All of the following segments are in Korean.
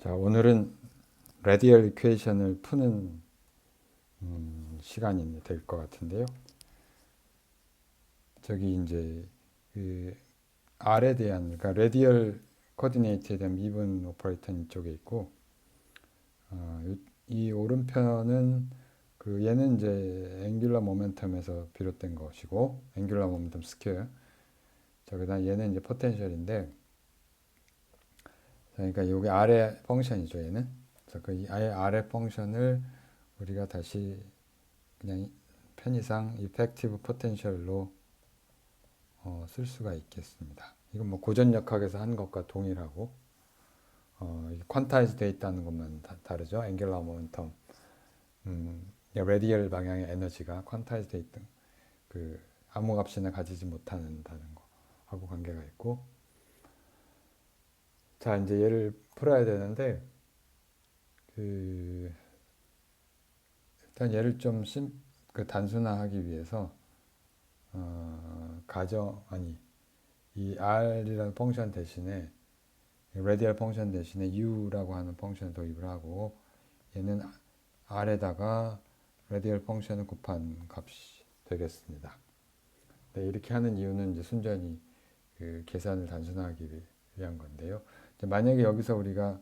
자, 오늘은 라디얼 이퀘이션을 푸는 시간이 될 것 같은데요. 저기 이제 그 R에 대한, 그러니까 라디얼 코디네이트에 대한 미분 오퍼레이터는 이쪽에 있고, 이 오른편은 그 얘는 이제 앵귤러 모멘텀에서 비롯된 것이고, 앵귤러 모멘텀 스퀘어. 자, 그다음 얘는 이제 포텐셜인데, 그러니까 여기 아래 펑션이죠, 얘는. 그래서 그 아예 아래 펑션을 우리가 다시 그냥 편의상 이펙티브 포텐셜로 쓸 수가 있겠습니다. 이건 뭐 고전역학에서 한 것과 동일하고 퀀타이즈 되어 있다는 것만 다르죠. 앵귤러 모멘텀, 레디얼 방향의 에너지가 퀀타이즈 되어 있던 그 아무 값이나 가지지 못한다는 거하고 관계가 있고, 자 이제 얘를 풀어야 되는데 그 일단 얘를 좀 그 단순화하기 위해서 가정 아니 이 r이라는 펑션 대신에 레디얼 펑션 대신에 u라고 하는 펑션을 도입을 하고 얘는 r에다가 레디얼 펑션을 곱한 값이 되겠습니다. 네, 이렇게 하는 이유는 이제 순전히 그 계산을 단순화하기 위한 건데요. 만약에 여기서 우리가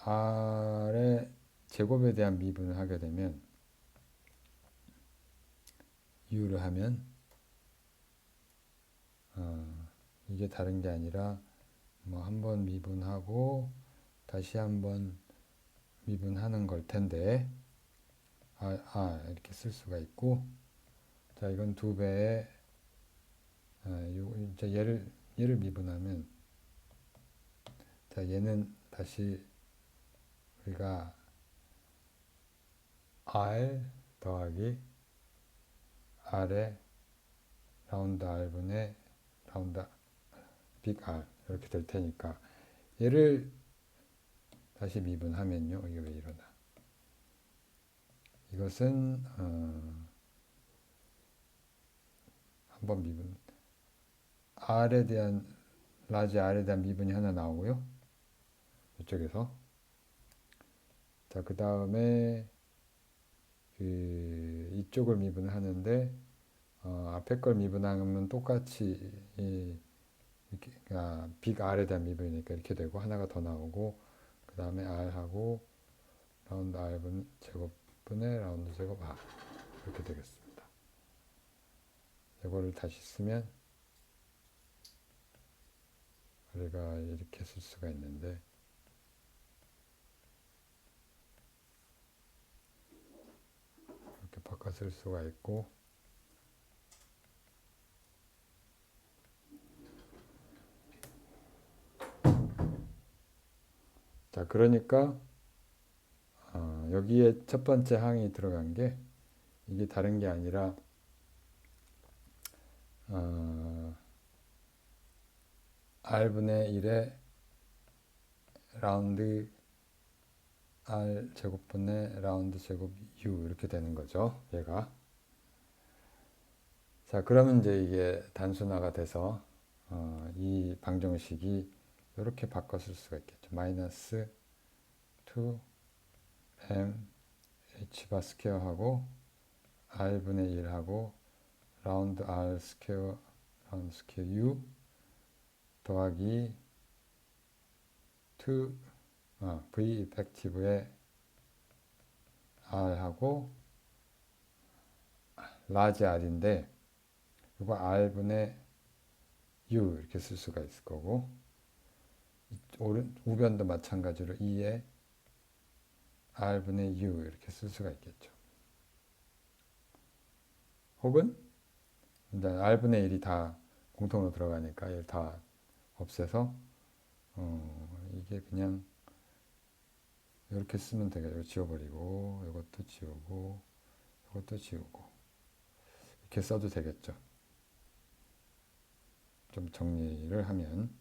r의 제곱에 대한 미분을 하게 되면 u를 하면 이게 다른 게 아니라 뭐 한 번 미분하고 다시 한번 미분하는 걸 텐데 이렇게 쓸 수가 있고, 자 이건 두 배에 이제 얘를 미분하면, 자 얘는 다시 우리가 r 더하기 r의 라운드 r분의 라운드 빅 R 이렇게 될 테니까 얘를 다시 미분하면요, 이게 왜 이러나, 이것은 한번 미분 R에 대한 라지 R에 대한 미분이 하나 나오고요, 이쪽에서. 자, 그 다음에 그 이쪽을 미분을 하는데 앞에 걸 미분하면 똑같이 이렇게 빅 R에 대한 미분이니까 이렇게 되고 하나가 더 나오고, 그 다음에 R하고 라운드 R분 제곱분의 라운드 제곱 R 이렇게 되겠습니다. 이거를 다시 쓰면 우리가 이렇게 쓸 수가 있는데, 이렇게 바꿔 쓸 수가 있고, 자 그러니까 여기에 첫 번째 항이 들어간 게 이게 다른 게 아니라 r분의 1의 라운드 r 제곱분의 라운드 제곱 u 이렇게 되는 거죠, 얘가. 자 그러면 이제 이게 단순화가 돼서 이 방정식이 이렇게 바꿔 쓸 수가 있겠죠. 마이너스 2m h바 스퀘어하고 r분의 1하고 라운드 r 스퀘어 라운드 스퀘어 u 더하기 2 v 이펙티브의 r하고 라지 r인데 이거 r분의 u 이렇게 쓸 수가 있을 거고, 우변도 마찬가지로 2에 r분의 u 이렇게 쓸 수가 있겠죠. 혹은 이제 r분의 1이 다 공통으로 들어가니까 얘를 다 없애서 이게 그냥 이렇게 쓰면 되겠죠. 지워버리고 이것도 지우고 이것도 지우고 이렇게 써도 되겠죠. 좀 정리를 하면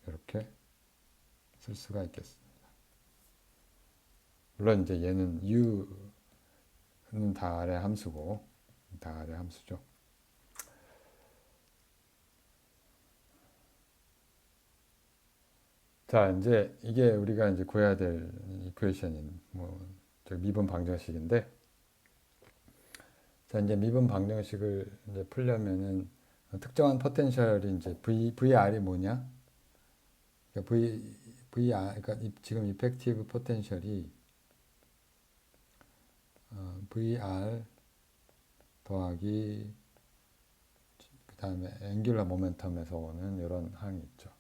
이렇게 쓸 수가 있겠습니다. 물론 이제 얘는 u는 다 아래 함수고 다 아래 함수죠. 자, 이제 이게 우리가 이제 구해야 될 이퀘이션인 저 미분 방정식인데, 자, 이제 미분 방정식을 이제 풀려면은 특정한 포텐셜이 이제 VR이 뭐냐? 그러니까 VR, 그러니까 지금 이펙티브 포텐셜이 VR 더하기 그 다음에 앵귤러 모멘텀에서 오는 이런 항이 있죠.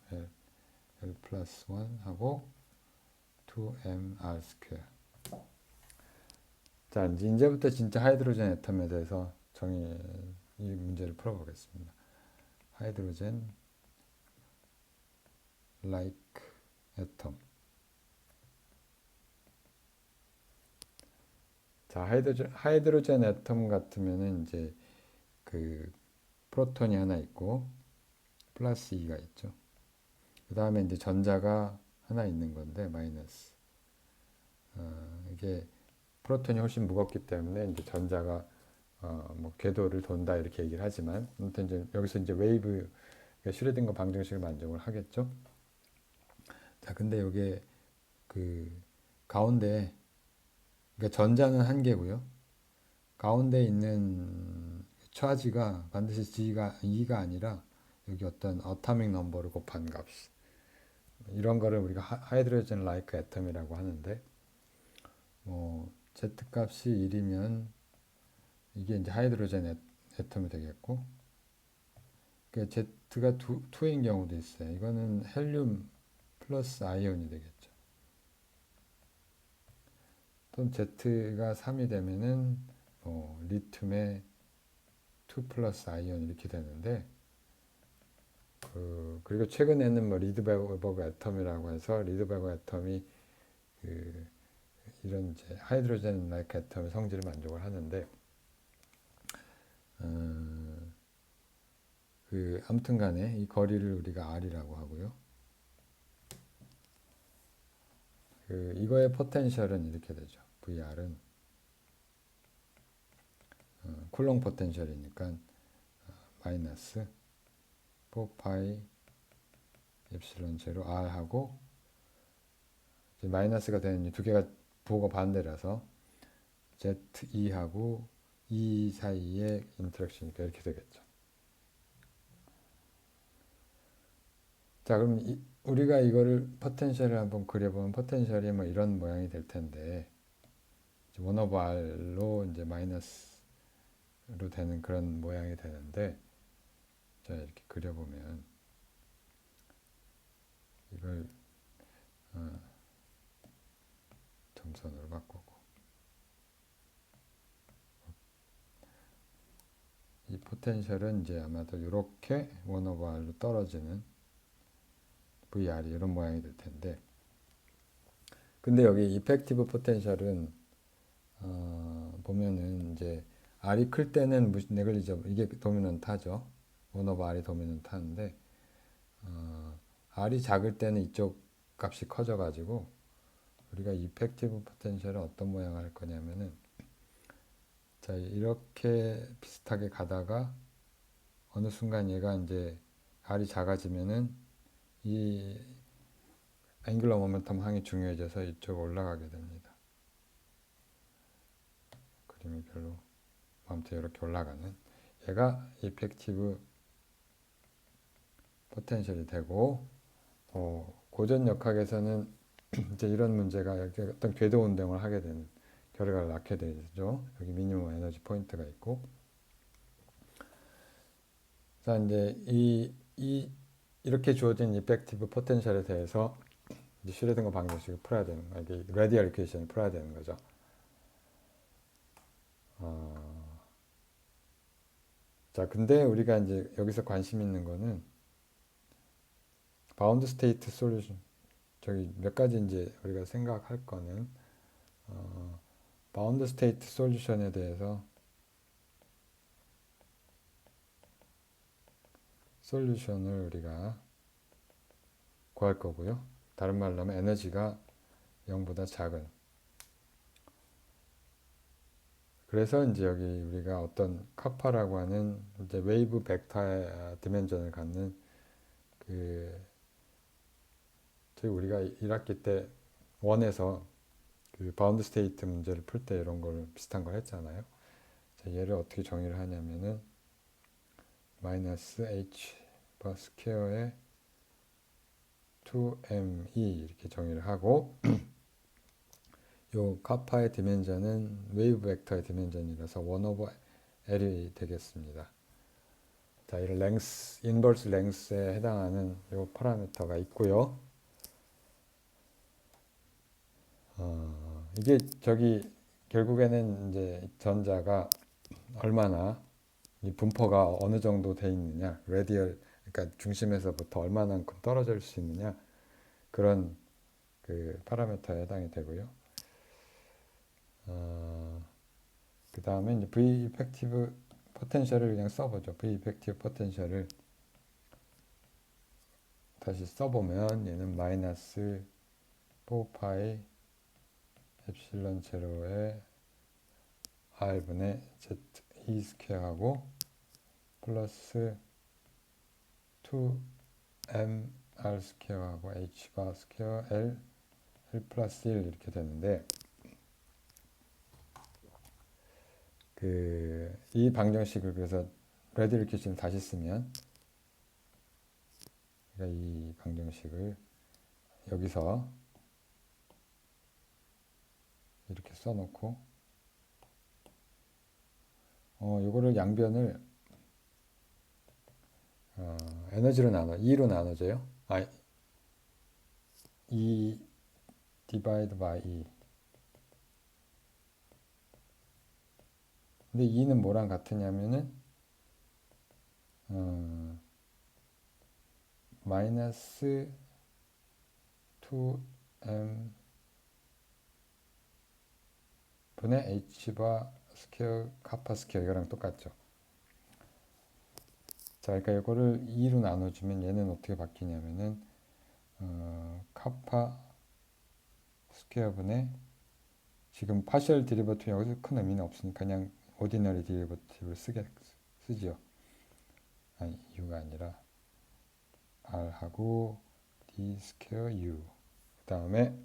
L 플러스 1 하고 2mr 스퀘어. 자, 이제부터 진짜 하이드로젠 애텀에 대해서 이 문제를 풀어보겠습니다. 하이드로젠 like atom. 자, 하이드로젠 애텀 같으면은 이제 그 프로톤이 하나 있고 플러스 2가 있죠. 그 다음에 이제 전자가 하나 있는 건데 마이너스. 이게 프로톤이 훨씬 무겁기 때문에 이제 전자가 뭐 궤도를 돈다 이렇게 얘기를 하지만 아무튼 이제 여기서 이제 웨이브 슈레딩거 방정식을 만족을 하겠죠. 자, 근데 여기에 그 가운데 그러니까 전자는 한 개고요. 가운데 있는 차지가 반드시 G가 2가 아니라 여기 어떤 어타믹 넘버를 곱한 값. 이런 거를 우리가 하이드로젠 라이크 애텀이라고 하는데 Z 값이 1이면 이게 이제 하이드로젠 애텀이 되겠고 그 Z가 2인 경우도 있어요. 이거는 헬륨 플러스 아이온이 되겠죠. 또는 Z가 3이 되면은 리튬의 2 플러스 아이온 이렇게 되는데 그리고 최근에는 리드베거 애텀이라고 해서 리드베거 애텀이 이런 이제 하이드로젠 라이크 애텀의 성질을 만족을 하는데 아무튼 간에 이 거리를 우리가 R이라고 하고요. 이거의 포텐셜은 이렇게 되죠. VR은 쿨롱 포텐셜이니까 마이너스 4파이 엡실론 제로 R하고 이제 마이너스가 되는 이 두 개가 부호가 반대라서 Z2하고 E 사이의 인터랙션이니까 이렇게 되겠죠. 자, 그럼 우리가 이거를 포텐셜을 한번 그려보면 포텐셜이 뭐 이런 모양이 될 텐데 1 오버 R로 이제 마이너스로 되는 그런 모양이 되는데 자, 이렇게 그려보면 이걸 점선으로 바꾸고 이 포텐셜은 이제 아마도 이렇게 1 오버 R로 떨어지는 VR이 이런 모양이 될 텐데 근데 여기 이펙티브 포텐셜은 보면은 이제 R이 클 때는 네글리저블 이게 도미넌트하죠. 1 오버 R이 도미넌트하는데 R이 작을 때는 이쪽 값이 커져가지고 우리가 이펙티브 포텐셜은 어떤 모양을 할 거냐면은 자 이렇게 비슷하게 가다가 어느 순간 얘가 이제 R이 작아지면은 이 앵귤러 모멘텀 항이 중요해져서 이쪽으로 올라가게 됩니다. 그림이 별로 아무튼 이렇게 올라가는 얘가 이펙티브 포텐셜이 되고 고전 역학에서는 이제 이런 문제가 어떤 궤도 운동을 하게 되는 결과를 낳게 되죠. 여기 미니멈 에너지 포인트가 있고 자 이제 이렇게 주어진 이펙티브 포텐셜에 대해서 이제 슈레딩거 방정식을 풀어야 되는 거예요. 이게 라디얼 이퀘이션을 풀어야 되는 거죠. 자 근데 우리가 이제 여기서 관심 있는 거는 바운드 스테이트 솔루션 저기 몇 가지 이제 우리가 생각할 거는 바운드 스테이트 솔루션에 대해서 솔루션을 우리가 구할 거고요. 다른 말로 하면 에너지가 0보다 작은 그래서 이제 여기 우리가 어떤 카파라고 하는 이제 웨이브 벡터의 디멘전을 갖는 저희 우리가 1학기 때 원에서 그 바운드 스테이트 문제를 풀 때 이런 걸 비슷한 걸 했잖아요. 자, 얘를 어떻게 정의를 하냐면은 마이너스 h 바 스퀘어에 2mE 이렇게 정의를 하고 요 카파의 디멘전은 웨이브 벡터의 디멘전이라서 1 오버 L이 되겠습니다. 자, 이 랭스, 인버스 랭스에 해당하는 요 파라미터가 있고요. 이게 저기 결국에는 이제 전자가 얼마나 이 분포가 어느 정도 돼 있느냐, 레디얼, 그러니까 중심에서부터 얼마만큼 떨어질 수 있느냐 그런 그 파라미터에 해당이 되고요. 그 다음에 이제 V 이펙티브 포텐셜을 그냥 써보죠. V 이펙티브 포텐셜을 다시 써보면 얘는 마이너스 4파이 엡실론 제로에 R분의 Z E 스퀘어하고 플러스 2M R 스퀘어하고 H 바 스퀘어 L 플러스 1 이렇게 되는데 이 방정식을 그래서 레디르키션 다시 쓰면 그러니까 이 방정식을 여기서 이렇게 써놓고 요거를 양변을 에너지로 나눠 2로 나눠져요. E divide by E. 근데 2는 뭐랑 같으냐면은 마이너스 2m 분의 h바 스퀘어 카파 스퀘어 이거랑 똑같죠. 자, 그러니까 이거를 2로 나눠주면 얘는 어떻게 바뀌냐면은 카파 스퀘어 분의 지금 파셜 디리버티브 여기서 큰 의미는 없으니까 그냥 오디너리 디리버티브를 쓰지요. 아니, u가 아니라 r하고 d 스퀘어 u 그 다음에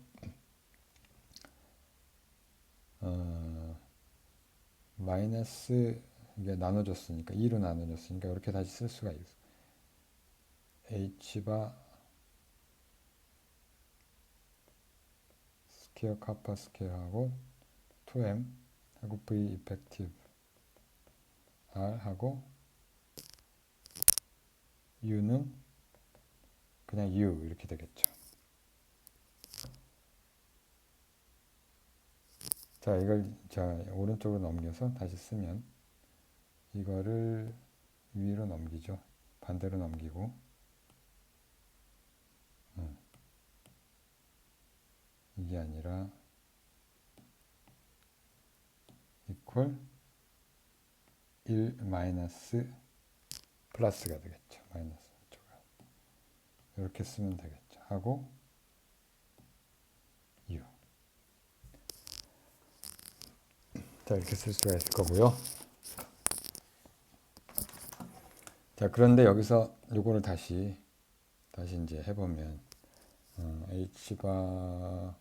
마이너스 이게 나눠졌으니까 2로 나눠졌으니까 이렇게 다시 쓸 수가 있어. h바 스퀘어 카파 스퀘어하고 2m 하고 v 이펙티브 r 하고 u는 그냥 u 이렇게 되겠죠. 자, 이걸 오른쪽으로 넘겨서 다시 쓰면 이거를 위로 넘기죠. 반대로 넘기고 이게 아니라 이퀄 1 마이너스 플러스가 되겠죠. 마이너스 이렇게 쓰면 되겠죠. 하고 u. 자, 이렇게 쓸 수가 있을 거고요. 자, 그런데 여기서 요거를 다시 이제 해보면 h바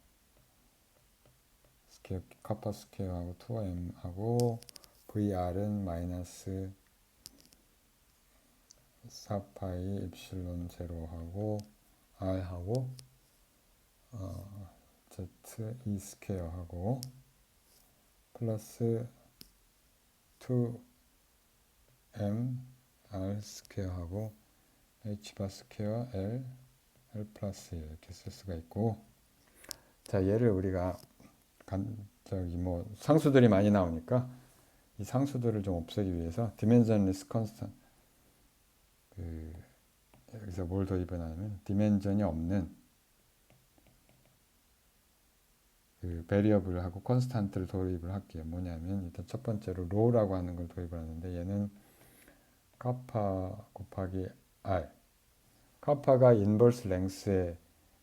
스퀘어 카파 스퀘어하고 2m하고 vr은 마이너스 4파이 엡실론 제로하고 r하고 z e 스퀘어하고 플러스 2m r 스퀘어하고 h 바 스퀘어 l 플러스 1 이렇게 쓸 수가 있고, 자, 얘를 우리가 상수들이 많이 나오니까 이 상수들을 좀 없애기 위해서 dimensionless constant 여기서 뭘 도입을 하냐면 디멘전이 없는 베리어블하고 컨스탄트를 도입을 할게요. 뭐냐면 일단 첫 번째로 로우라고 하는 걸 도입을 하는데 얘는 카파 곱하기 r, 카파가 인버스 랭스의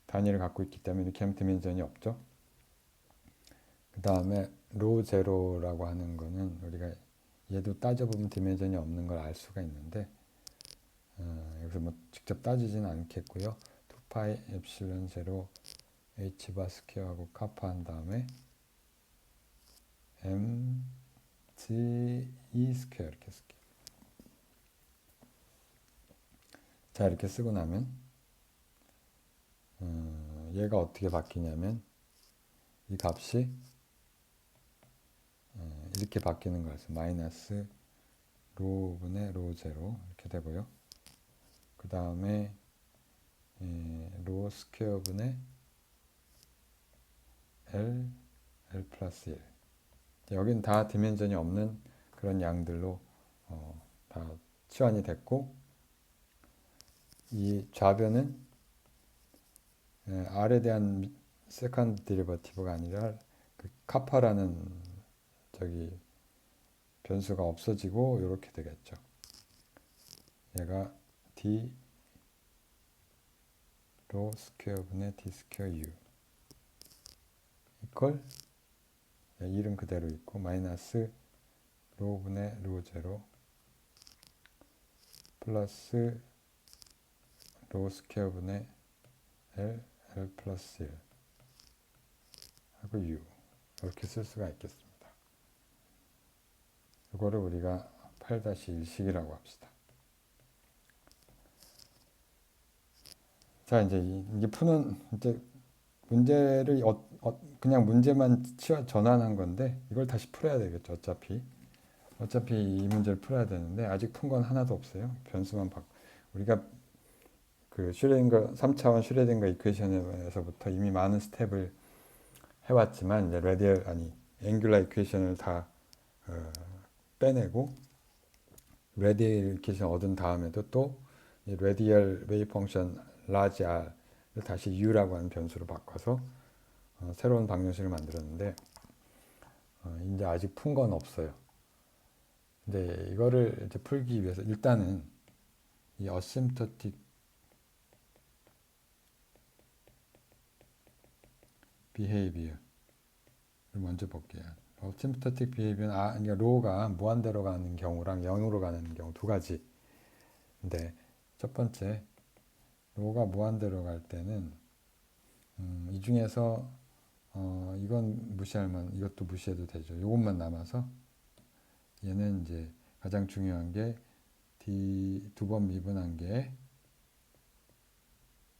단위를 갖고 있기 때문에 이렇게 하면 디멘전이 없죠. 그 다음에 로 제로라고 하는 거는 우리가 얘도 따져보면 디멘전이 없는 걸 알 수가 있는데 여기서 뭐 직접 따지지는 않겠고요. 파이 엡실론 제로 h 바 스퀘어하고 카파 한 다음에 m g e 스퀘어 이렇게 쓸게요. 자, 이렇게 쓰고 나면 얘가 어떻게 바뀌냐면 이 값이 이렇게 바뀌는 거였어요. 마이너스 로분의 로 제로 이렇게 되고요. 그 다음에 로 스퀘어 분의 L 플러스 1. 여긴 다 디멘전이 없는 그런 양들로 다 치환이 됐고, 이 좌변은 R에 대한 세컨드 데리버티브가 아니라 그 카파라는 저기 변수가 없어지고 이렇게 되겠죠. 얘가 D 로 스퀘어 분의 D 스퀘어 U 이퀄 이름 그대로 있고 마이너스 로 분의 로 제로 플러스 로 스퀘어 분의 L 플러스 1 하고 U 이렇게 쓸 수가 있겠습니다. 이거를 우리가 8-1식이라고 합시다. 자, 이제 이게 푸는 이제 문제를 그냥 문제만 전환한 건데 이걸 다시 풀어야 되겠죠. 어차피 이 문제를 풀어야 되는데 아직 푼 건 하나도 없어요. 변수만 우리가 그 슈레딩거 3차원 슈레딩거 이퀘이션에서부터 이미 많은 스텝을 해왔지만 이제 앵귤라 이퀘이션을 다 빼내고 레디얼 이퀘이션 얻은 다음에도 또 레디얼 웨이브 펑션 라지 R을 다시 U라고 하는 변수로 바꿔서 새로운 방정식을 만들었는데 이제 아직 푼 건 없어요. 근데 이거를 이제 풀기 위해서 일단은 이 어심토틱 비헤이비어를 먼저 볼게요. 어심토틱 비헤이비어는 그러니까 로가 무한대로 가는 경우랑 0으로 가는 경우 두 가지인데 첫 번째 로가 무한대로 갈 때는 이 중에서 이건 무시하면 이것도 무시해도 되죠. 이것만 남아서 얘는 이제 가장 중요한 게 D 두 번 미분한 게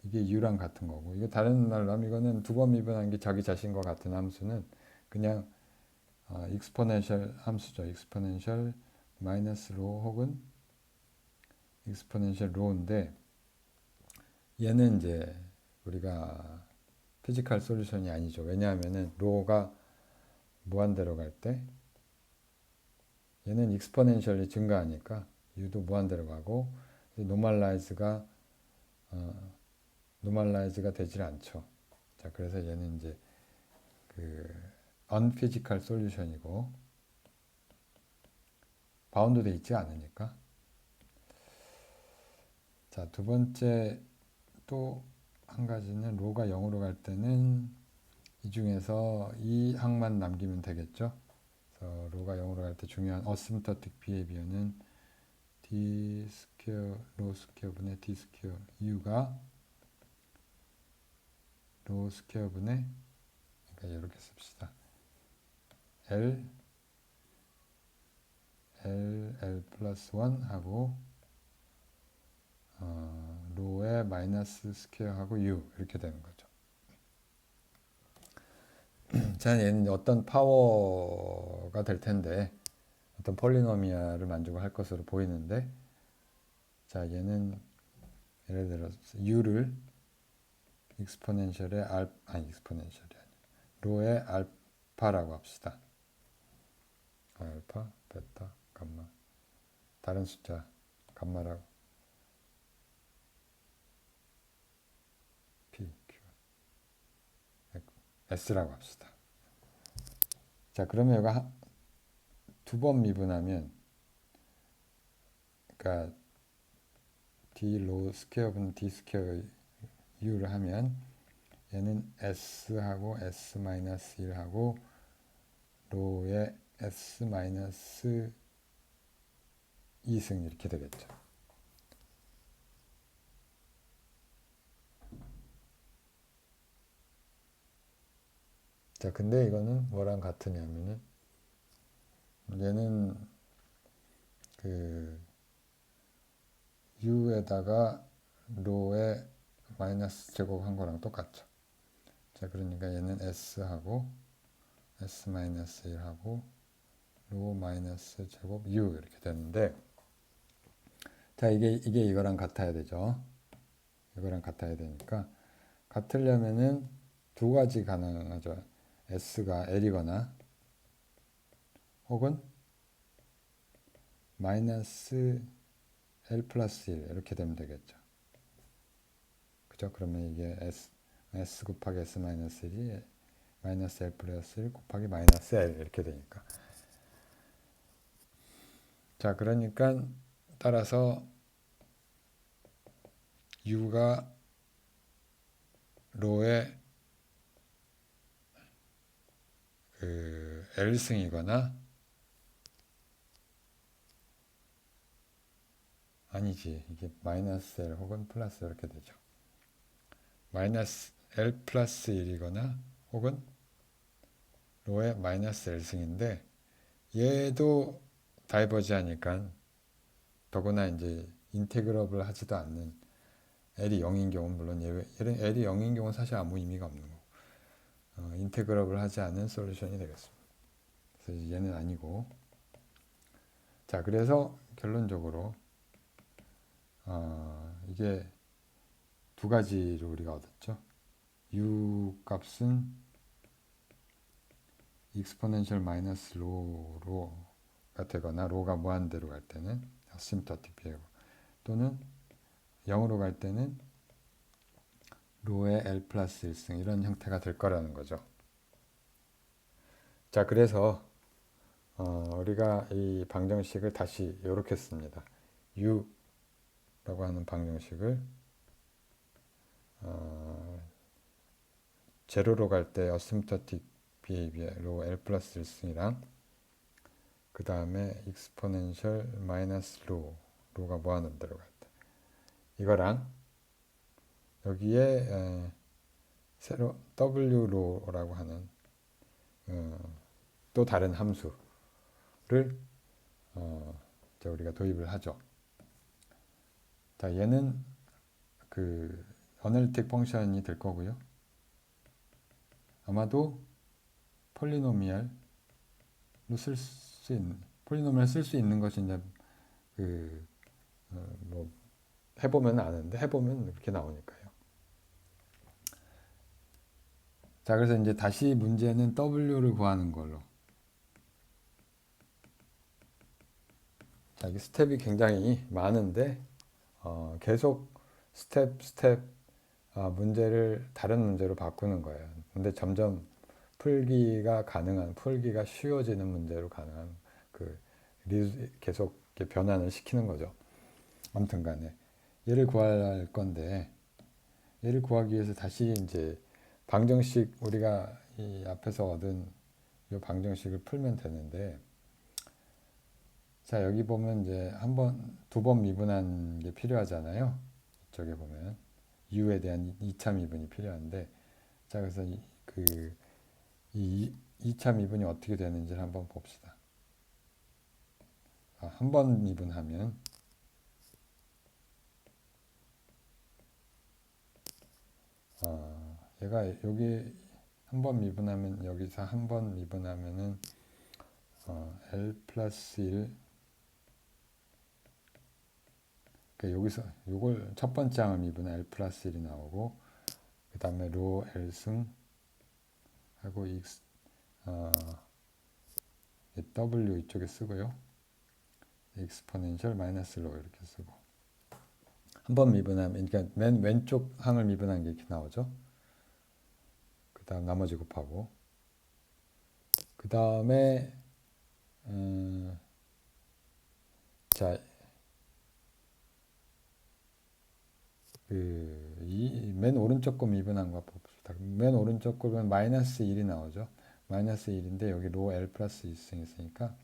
이게 U랑 같은 거고, 이거 다른 말로 하면 이거는 두 번 미분한 게 자기 자신과 같은 함수는 그냥 익스포넨셜 함수죠. 익스포넨셜 마이너스 로 혹은 익스포넨셜 로인데 얘는 이제 우리가 피지컬 솔루션이 아니죠. 왜냐하면은 로가 무한대로 갈 때 얘는 익스포넨셜이 증가하니까 U도 무한대로 가고 노멀라이즈가 되질 않죠. 자, 그래서 얘는 이제 그 unphysical 솔루션이고 바운드돼 있지 않으니까. 자, 두 번째 또 한 가지는 로가 0으로 갈 때는 이 중에서 이 항만 남기면 되겠죠. 그래서 로가 0으로 갈 때 중요한 어심토틱 비헤비어는 D 스퀘어 로 스퀘어 분의 D 스퀘어 U가 로 스퀘어 분의, 그러니까 이렇게 씁시다. L 플러스 1 하고 로의 마이너스 스퀘어 하고 U 이렇게 되는 거죠. 자, 얘는 어떤 파워가 될 텐데 어떤 폴리노미알을 만족할 것으로 보이는데, 자, 얘는 예를 들어서 U를 익스포넨셜의 익스포넨셜이 아니라 로의 알파라고 합시다. 알파, 베타, 감마, 다른 숫자 감마라고 P, Q, S라고 합시다. 자, 그러면 이거 두 번 미분하면, 그러니까 D 로 스퀘어분 D 스퀘어 U를 하면 얘는 S하고 S 마이너스 1하고 로의 S 마이너스 2승 이렇게 되겠죠. 자, 근데 이거는 뭐랑 같으냐면은 얘는 그 u에다가 로에 마이너스 제곱한 거랑 똑같죠. 자, 그러니까 얘는 s하고 s 마이너스 1하고 로 마이너스 제곱 u 이렇게 되는데, 자, 이게 이거랑 같아야 되죠. 이거랑 같아야 되니까 같으려면은 두 가지 가능하죠. s가 l이거나 혹은 마이너스 l 플러스 1 이렇게 되면 되겠죠. 그죠? 그러면 이게 s 곱하기 s 마이너스 1이 마이너스 l 플러스 1 곱하기 마이너스 l 이렇게 되니까. 자, 그러니까 따라서 u가 로의 그 l승이거나, 아니지, 이게 마이너스 l 혹은 플러스 이렇게 되죠. 마이너스 l 플러스 1이거나 혹은 로의 마이너스 l승인데, 얘도 다이버지하니까 더구나 이제 인테그러블 하지도 않는 l이 0인 경우는 물론 예외, l이 0인 경우는 사실 아무 의미가 없는 거고, 인테그러블 하지 않은 솔루션이 되겠습니다. 그래서 얘는 아니고. 자, 그래서 결론적으로 이게 두 가지로 우리가 얻었죠. u 값은 exponential 마이너스 로가 되거나, 로가 무한대로 갈 때는 asymptotic behavior, 또는 0으로 갈 때는 로의 l 플러스 1승, 이런 형태가 될 거라는 거죠. 자, 그래서 우리가 이 방정식을 다시 이렇게 씁니다. u라고 하는 방정식을 제로로 갈 때 asymptotic behavior 로 l 플러스 1승이랑, 그 다음에 exponential 마이너스 로가 무한대로 갈 때 이거랑, 여기에 새로 w 로라고 하는 또 다른 함수를 우리가 도입을 하죠. 자, 얘는 그 어널리틱 펑션이 될 거고요. 아마도 폴리노미얼로 쓸 수 있는, 폴리노미얼 쓸 수 있는 것이 이제 뭐 해보면 아는데, 해보면 이렇게 나오니까요. 자, 그래서 이제 다시 문제는 w를 구하는 걸로. 자, 이 스텝이 굉장히 많은데 계속 스텝 문제를 다른 문제로 바꾸는 거예요. 근데 점점 풀기가 쉬워지는 문제로 가능한 그 계속 변환을 시키는 거죠. 아무튼 간에 얘를 구할 건데, 얘를 구하기 위해서 다시 이제 방정식, 우리가 이 앞에서 얻은 이 방정식을 풀면 되는데, 자, 여기 보면 이제 두 번 미분한 게 필요하잖아요. 이쪽에 보면 u에 대한 2차 미분이 필요한데, 자, 그래서 이 2차 미분이 어떻게 되는지를 한번 봅시다. 한 번 미분하면 얘가 여기 한 번 미분하면, 여기서 한 번 미분하면은 L 플러스 1, 그러니까 여기서 요걸 첫 번째 항을 미분해 L 플러스 1이 나오고, 그 다음에 로 L승 하고 X, W 이쪽에 쓰고요. exponential 마이너스 로 이렇게 쓰고, 한 번 미분하면, 그러니까 맨 왼쪽 항을 미분한 게 이렇게 나오죠. 그 다음 나머지 곱하고, 그 다음에 자, 맨 오른쪽 거 미분한 거 봅시다. 맨 오른쪽 거는 마이너스 1이 나오죠. 마이너스 1인데 여기 로 L 플러스 2승 있으니까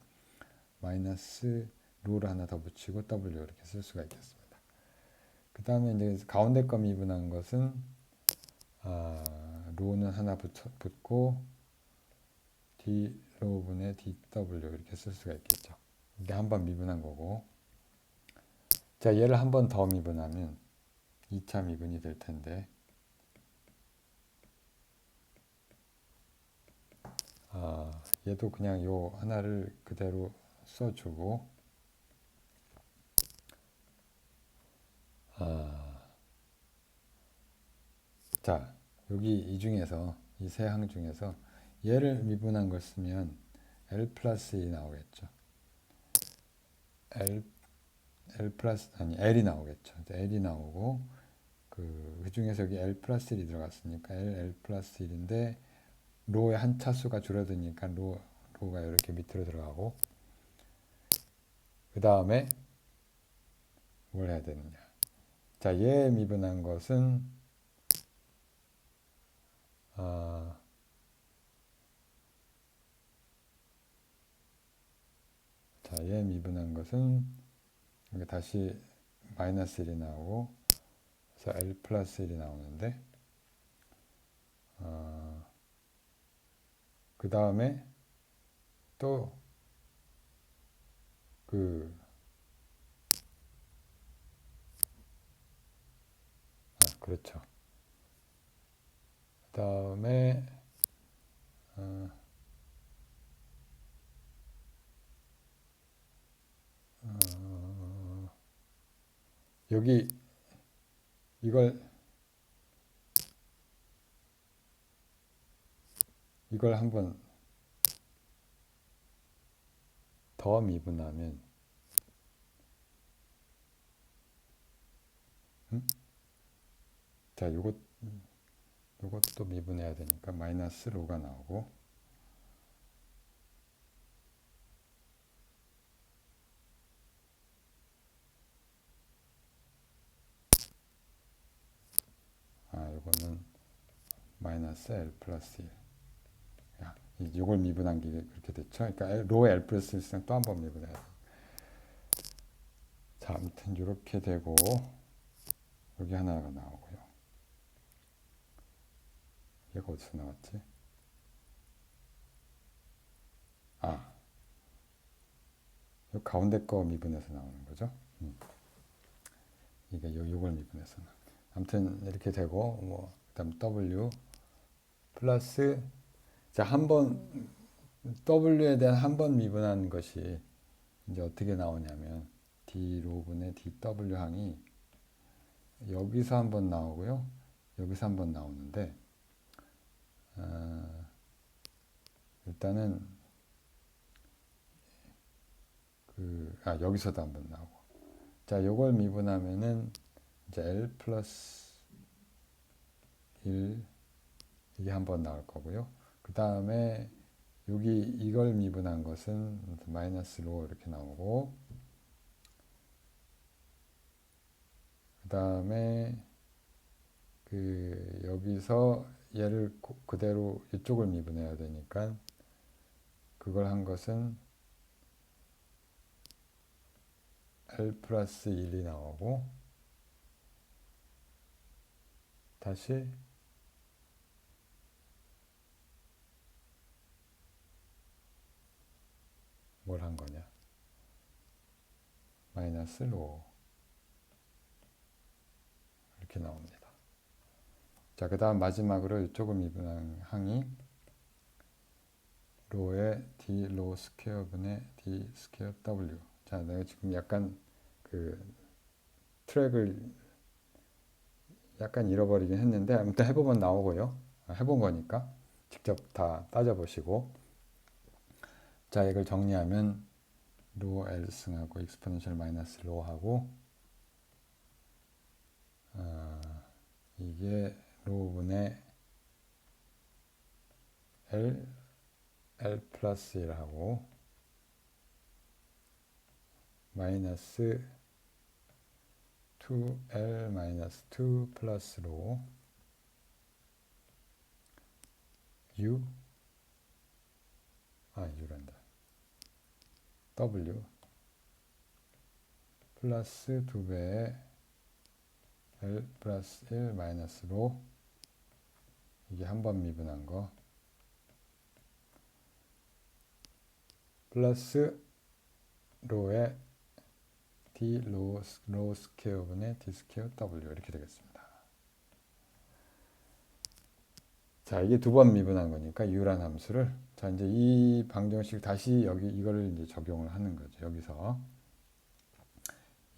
마이너스 로를 하나 더 붙이고 W 이렇게 쓸 수가 있겠습니다. 그 다음에 이제 가운데 거 미분한 것은 로는 하나 붙고, d 로분의 dw 이렇게 쓸 수가 있겠죠. 이게 한 번 미분한 거고, 자 얘를 한 번 더 미분하면 2차 미분이 될 텐데, 얘도 그냥 요 하나를 그대로 써주고, 자 여기 이 중에서 이 세 항 중에서 얘를 미분한 걸 쓰면 L 플러스 1이 나오겠죠. L 플러스 아니 L이 나오겠죠. L이 나오고 그 중에서 여기 L 플러스 1이 들어갔으니까 L 플러스 1인데 로의 한 차수가 줄어드니까 로가 이렇게 밑으로 들어가고, 그 다음에 뭘 해야 되느냐. 자, 얘 미분한 것은 자, 얘 미분한 것은 이게 다시 마이너스 1이 나오고, 그래서 L 플러스 1이 나오는데, 그 다음에 또 그렇죠. 그 다음에 여기 이걸 한번 더 미분하면 자 요것도 미분해야 되니까 마이너스 로가 나오고, 요거는 마이너스 L 플러스 1. 이걸 미분한 게 그렇게 됐죠. 그러니까 로의 L 플러스 1랑 또 한 번 미분해야 돼. 자, 아무튼 이렇게 되고 여기 하나가 나오고요. 얘가 어디서 나왔지? 요 가운데 거 미분해서 나오는 거죠. 이게 요걸 미분해서 아무튼 이렇게 되고, 뭐 그다음 W 플러스, 자, 한 번 W에 대한 한 번 미분한 것이 이제 어떻게 나오냐면 D 로분의 DW 항이 여기서 한 번 나오고요, 여기서 한 번 나오는데, 일단은 여기서도 한 번 나오고, 자, 요걸 미분하면은 이제 L 플러스 1 이게 한 번 나올 거고요. 그 다음에 여기 이걸 미분한 것은 마이너스 로 이렇게 나오고, 그 다음에 여기서 얘를 그대로 이쪽을 미분해야 되니까 그걸 한 것은 L 플러스 1이 나오고, 다시 뭘 한 거냐, 마이너스 로 이렇게 나옵니다. 자, 그 다음 마지막으로 이쪽을 미분한 항이 로의 D 로 스퀘어 분의 D 스퀘어 W. 자, 내가 지금 약간 트랙을 약간 잃어버리긴 했는데 아무튼 해보면 나오고요. 해본 거니까 직접 다 따져보시고, 자, 이걸 정리하면 로 L승하고 익스포넨셜 마이너스 로하고, 이게 로분의 L 플러스 1하고 마이너스 2L 마이너스 2 플러스 로 U란다. W 플러스 2배의 L 플러스 1 마이너스 로, 이게 한 번 미분한 거. 플러스 로의 d 로 스퀘어 분의 d 스퀘어 w 이렇게 되겠습니다. 자, 이게 두 번 미분한 거니까 u란 함수를 자 이제 이 방정식 다시 여기 이거를 이제 적용을 하는 거죠. 여기서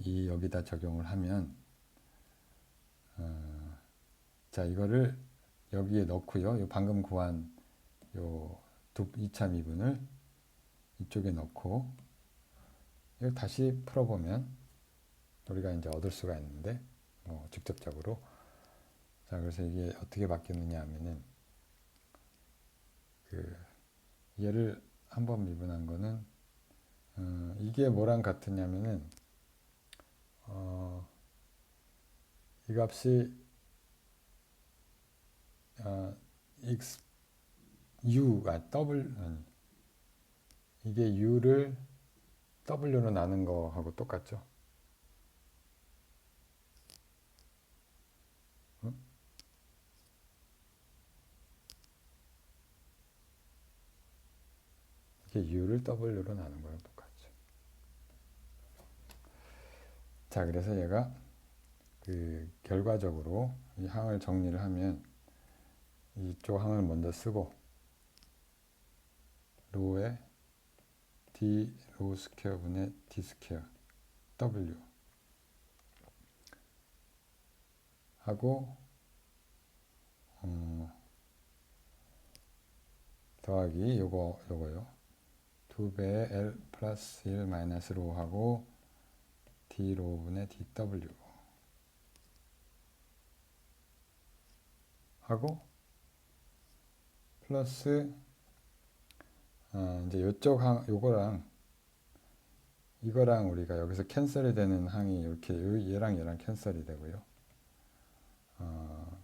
여기다 적용을 하면 자 이거를 여기에 넣고요. 요 방금 구한 요 2차 미분을 이쪽에 넣고 이걸 다시 풀어보면 우리가 이제 얻을 수가 있는데 직접적으로 자 그래서 이게 어떻게 바뀌느냐 하면은 얘를 한번 미분한 거는 이게 뭐랑 같으냐면은 이 값이 x w 이게 u를 w로 나눈 거하고 똑같죠. 이게 u를 w로 나눈 거랑 똑같죠. 자 그래서 얘가 결과적으로 이 항을 정리를 하면 이쪽 항을 먼저 쓰고 로에 d 로 스퀘어 분의 d 스퀘어 w 하고 더하기 요거요. 2배의 l 플러스 1 마이너스 로 하고 d 로 분의 dw 하고 플러스 이제 요쪽 항 요거랑 이거랑 우리가 여기서 캔슬이 되는 항이 이렇게 얘랑 얘랑 캔슬이 되고요.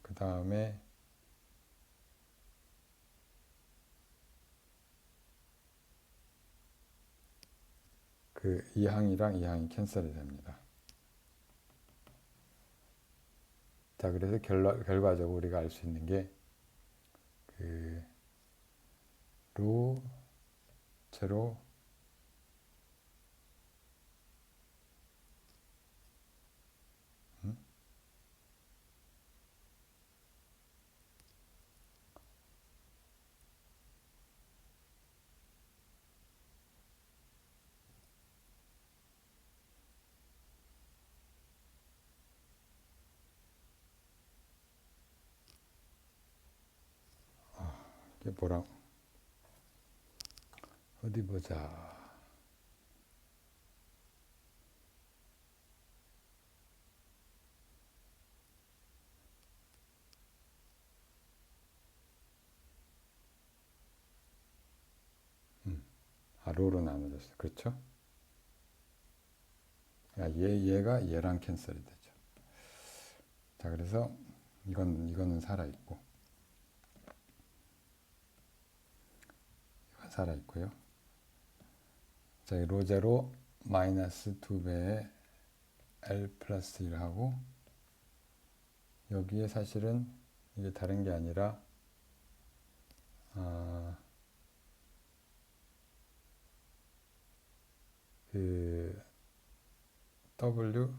그 다음에 이 항이랑 이 항이 캔슬이 됩니다. 자 그래서 결과적으로 우리가 알 수 있는 게 로 제로 이게 뭐라 어디 보자. 로로 나눠졌어요. 그렇죠? 얘가 얘랑 캔슬이 되죠. 자 그래서 이거는 살아있고 이건 살아있고요. 자 로제로 마이너스 2배의 l 플러스 1하고 여기에 사실은 이게 다른 게 아니라 w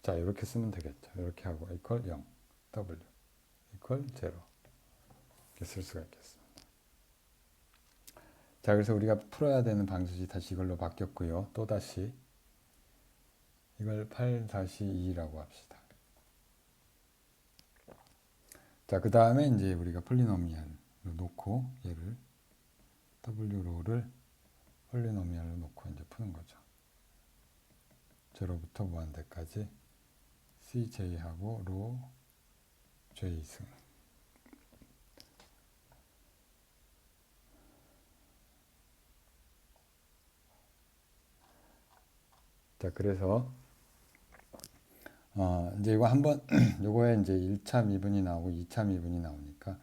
자 이렇게 쓰면 되겠죠. 이렇게 하고 이퀄 0 w 이퀄 0 이렇게 쓸 수가 있겠습니다. 자 그래서 우리가 풀어야 되는 방식이 다시 이걸로 바뀌었고요. 또다시 이걸 8-2라고 합시다. 자 그 다음에 이제 우리가 폴리노미알로 놓고 얘를 w로를 폴리노미알로 놓고 이제 푸는 거죠. 제로부터 무한대까지 cj하고 로 j승. 자 그래서 이제 이거 한번 요거에 이제 1차 미분이 나오고 2차 미분이 나오니까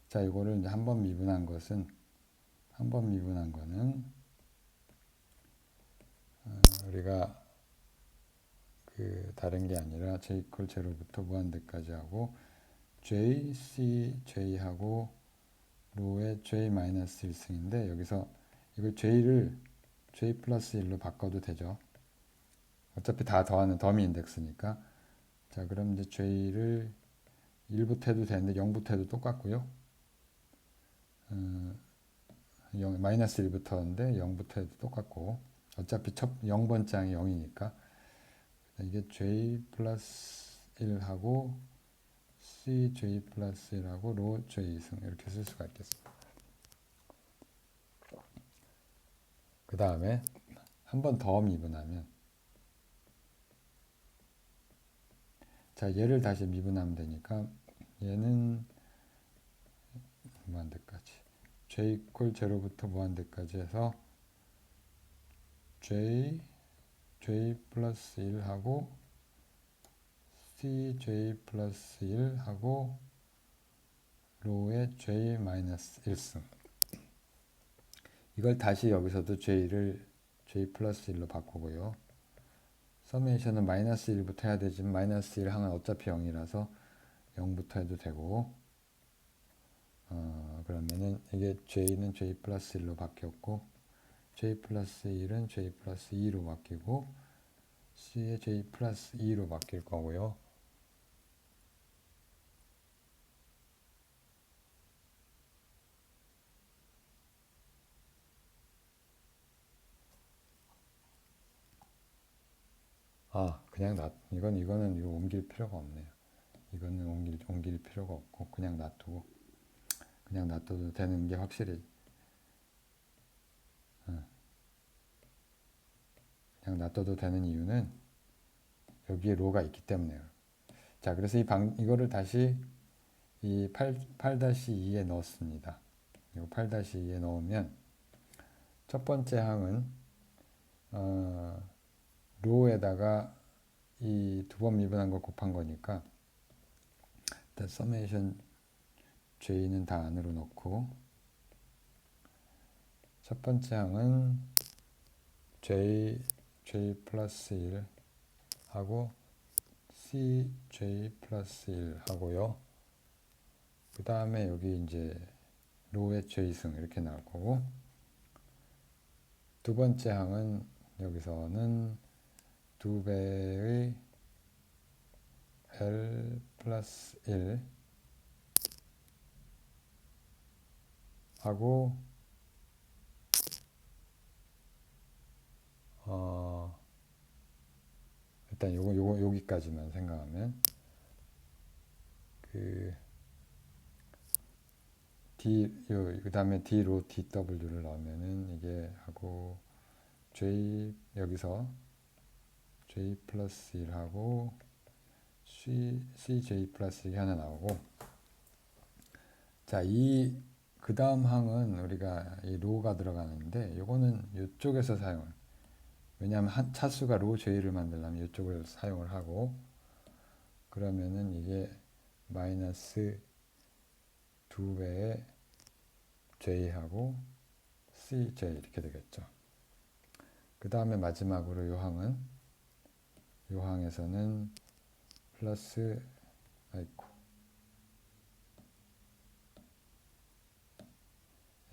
자 이거를 이제 한 번 미분한 거는 우리가 다른 게 아니라 j 이퀄 제로부터 무한대까지 하고 j, c, j하고 로의 j 마이너스 1승인데 여기서 이걸 j를 j 플러스 1로 바꿔도 되죠. 어차피 다 더하는 더미 인덱스니까. 자, 그럼 이제 j를 1부터 해도 되는데 0부터 해도 똑같고요. 마이너스 1부터인데 0부터 해도 똑같고 어차피 첫 0번째 항이 0이니까 이게 j 플러스 1하고 cj 플러스 1하고 로 j승 이렇게 쓸 수가 있겠습니다. 그 다음에 한 번 더 미분하면 자, 얘를 다시 미분하면 되니까 얘는 무한대까지 j 이퀄 0부터 무한대까지 해서 j 플러스 1하고 cj 플러스 1하고 로의 j 마이너스 1승 이걸 다시 여기서도 j를 j 플러스 1로 바꾸고요. 서메이션은 마이너스 1부터 해야 되지만 마이너스 1 항은 어차피 0이라서 0부터 해도 되고 그러면은 이게 j는 j 플러스 1로 바뀌었고 j 플러스 1은 j 플러스 2로 바뀌고 c의 j 플러스 2로 바뀔 거고요. 그냥 이거는 이거 옮길 필요가 없네요. 이거는 옮길 필요가 없고 그냥 놔둬도 되는 게 확실히 그냥 놔둬도 되는 이유는 여기에 로가 있기 때문에요. 자, 그래서 이거를 다시 이 8-2에 넣었습니다. 이거 8-2에 넣으면 첫 번째 항은 로에다가 이 두 번 미분한 걸 곱한 거니까 일단 서메이션 j는 다 안으로 넣고 첫 번째 항은 j 플러스 1 하고 cj 플러스 1 하고요. 그 다음에 여기 이제 로의 j승 이렇게 나올 거고 두 번째 항은 여기서는 2배의 L 플러스 1 하고 일단 여기까지만 생각하면 그 다음에 D로 DW를 넣으면은 이게 하고 J 여기서 J 플러스 1하고 CJ 플러스 1이 하나 나오고 자, 그 다음 항은 우리가 이 로가 들어가는데 요거는 이쪽에서 사용을 왜냐하면 차수가 로 J를 만들려면 이쪽을 사용을 하고 그러면은 이게 마이너스 2배의 J하고 CJ 이렇게 되겠죠. 그 다음에 마지막으로 요 항에서는 플러스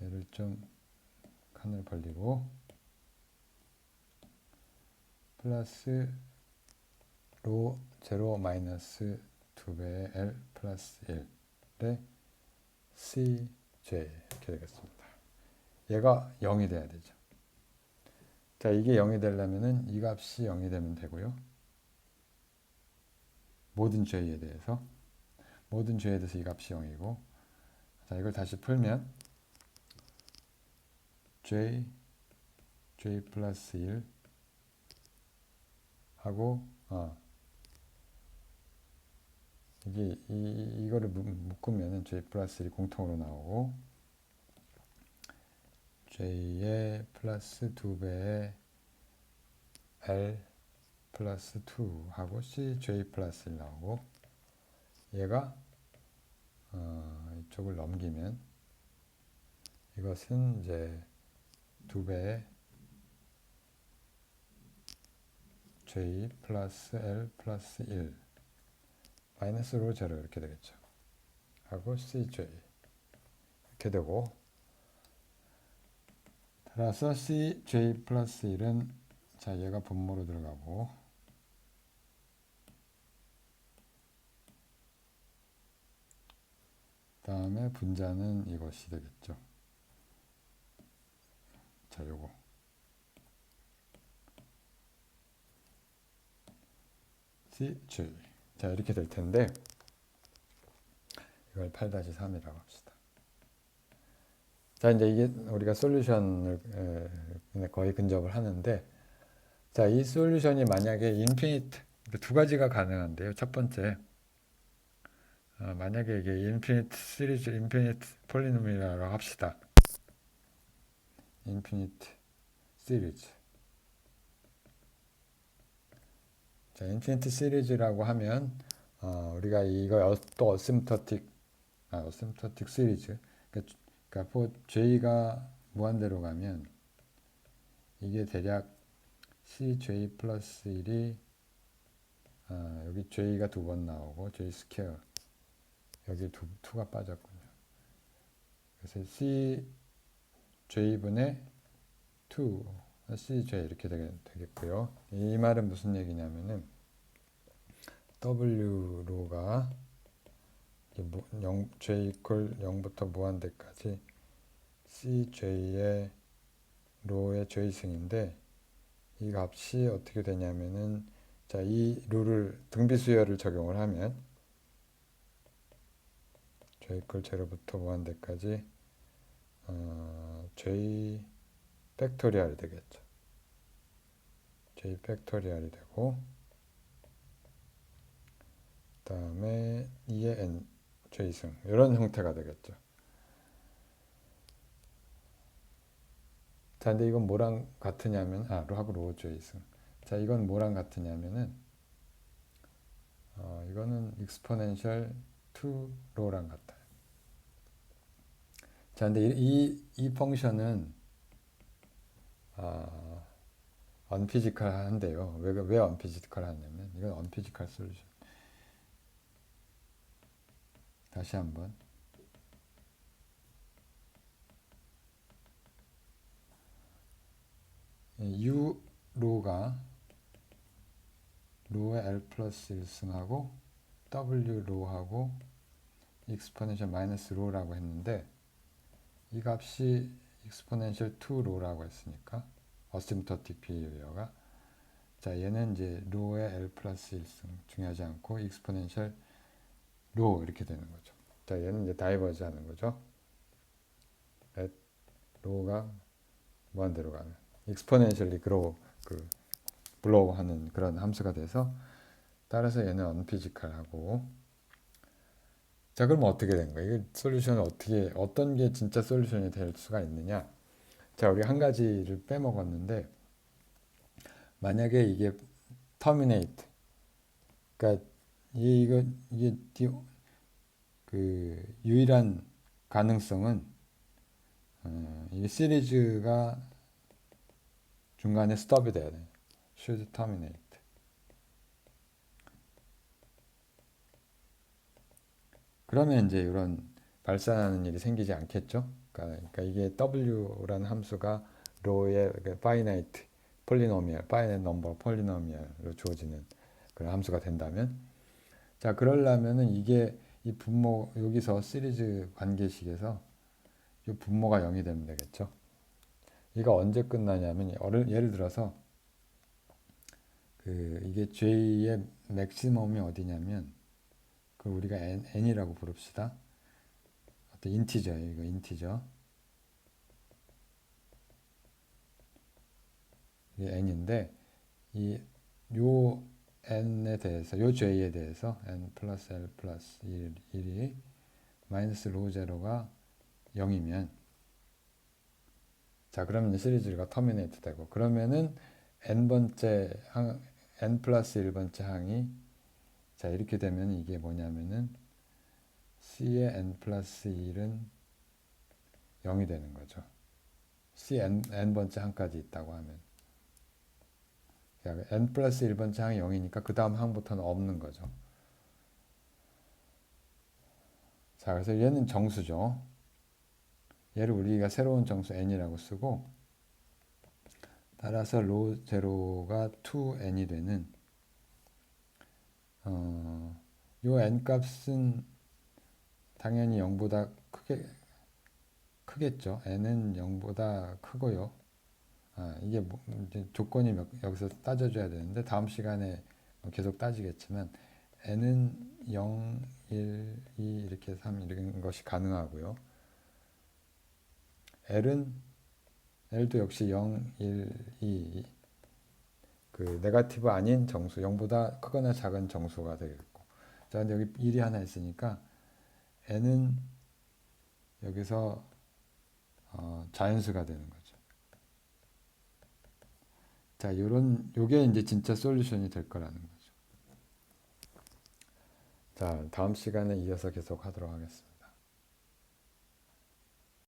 얘를 좀 칸을 벌리고 플러스 로 0 마이너스 2배의 L 플러스 1의 CJ 이렇게 되겠습니다. 얘가 0이 돼야 되죠. 자, 이게 0이 되려면은 이 값이 0이 되면 되고요. 모든 J에 대해서 이 값이 0이고 자, 이걸 다시 풀면 J 플러스 1 하고 이거를 묶으면은 J 플러스 1이 공통으로 나오고 J의 플러스 2배의 L 플러스 2 하고 CJ 플러스 1 나오고 얘가 이쪽을 넘기면 이것은 이제 2배의 J 플러스 L 플러스 1 마이너스 로 0 이렇게 되겠죠. 하고 CJ 이렇게 되고, 따라서 CJ 플러스 1은 자 얘가 분모로 들어가고, 다음에 분자는 이것이 되겠죠. 자 요거 CJ. 자 이렇게 될 텐데 이걸 8-3이라고 합시다. 자 이제 이게 우리가 솔루션을 거의 근접을 하는데, 자 이 솔루션이 만약에 인피니트, 두 가지가 가능한데요. 첫 번째, 만약에 이게 인피니트 시리즈, 인피니트 폴리노미라고 합시다. 인피니트 시리즈. 자 인피니트 시리즈라고 하면 우리가 이거 또 어심토틱 시리즈. 그러니까 j가 무한대로 가면 이게 대략 cj 플러스 1이 여기 j가 두 번 나오고 j 스퀘어 여기 2가 빠졌군요. 그래서 cj분의 2 cj 이렇게 되겠고요. 이 말은 무슨 얘기냐면은 w로가 j 이퀄 0부터 무한대까지 cj의 로의 j승인데, 이 값이 어떻게 되냐면은, 자, 이 룰을 등비수열을 적용을 하면 j 이퀄 0부터 무한대까지 j 팩토리얼이 되겠죠. j 팩토리얼이 되고, 다음에 2의 n j승 이런 형태가 되겠죠. 자, 근데 이건 뭐랑 같으냐면 로하고 로 j승. 자, 이건 뭐랑 같으냐면은 이거는 exponential 2 로랑 같아요. 자, 근데 이 펑션은 언피지컬한데요. 왜 언피지컬하냐면 이건 언피지컬 솔루션. 다시 한번. u 로가 로의 l 플러스 1승하고 w 로하고 exponential 마이너스 로라고 했는데, 이 값이 exponential 2 로라고 했으니까 어심토틱 비हे비어가, 자 얘는 이제 로의 l 플러스 1승 중요하지 않고 exponential 로 이렇게 되는 거죠. 자 얘는 이제 다이버지 하는 거죠. at 로가 무한대로 가면 exponentially grow blow 하는 그런 함수가 돼서, 따라서 얘는 unphysical하고. 자 그럼 어떻게 된 거예요? 이게 솔루션을 어떤 게 진짜 솔루션이 될 수가 있느냐? 자 우리 한 가지를 빼먹었는데, 만약에 이게 terminate, 그러니까 이게 그 유일한 가능성은 이게 시리즈가 중간에 스톱이 돼야 돼. should terminate. 그러면 이제 이런 발산하는 일이 생기지 않겠죠. 그러니까 이게 w라는 함수가 로의 finite polynomial, finite number polynomial로 주어지는 그런 함수가 된다면, 자 그러려면은 이게 이 분모 여기서 시리즈 관계식에서 이 분모가 0이 되면 되겠죠. 이거 언제 끝나냐면 예를 들어서 이게 j의 맥시멈이 어디냐면 우리가 n이라고 부릅시다. 어떤 인티저예요. 이거 인티저. 이게 n인데 요 n에 대해서 요 j에 대해서 n 플러스 l 플러스 1이 마이너스 로 제로가 0이면, 자 그러면 시리즈가 터미네이트 되고, 그러면은 n 플러스 1번째 항이, 자 이렇게 되면 이게 뭐냐면은 c의 n 플러스 1은 0이 되는 거죠. c n번째 항까지 있다고 하면, 그러니까 n 플러스 1번째 항이 0이니까 그 다음 항부터는 없는 거죠. 자, 그래서 얘는 정수죠. 얘를 우리가 새로운 정수 n이라고 쓰고, 따라서 로 제로가 2n이 되는 요 n 값은 당연히 0보다 크겠죠. n은 0보다 크고요. 이게 이제 조건이 여기서 따져줘야 되는데 다음 시간에 계속 따지겠지만 n은 0, 1, 2 이렇게 3 이런 것이 가능하고요. L도 역시 0, 1, 2 그 네거티브 아닌 정수 0보다 크거나 작은 정수가 되겠고, 자 근데 여기 1이 하나 있으니까 n은 여기서 자연수가 되는 거죠. 자, 요게 이제 진짜 솔루션이 될 거라는 거죠. 자, 다음 시간에 이어서 계속 하도록 하겠습니다.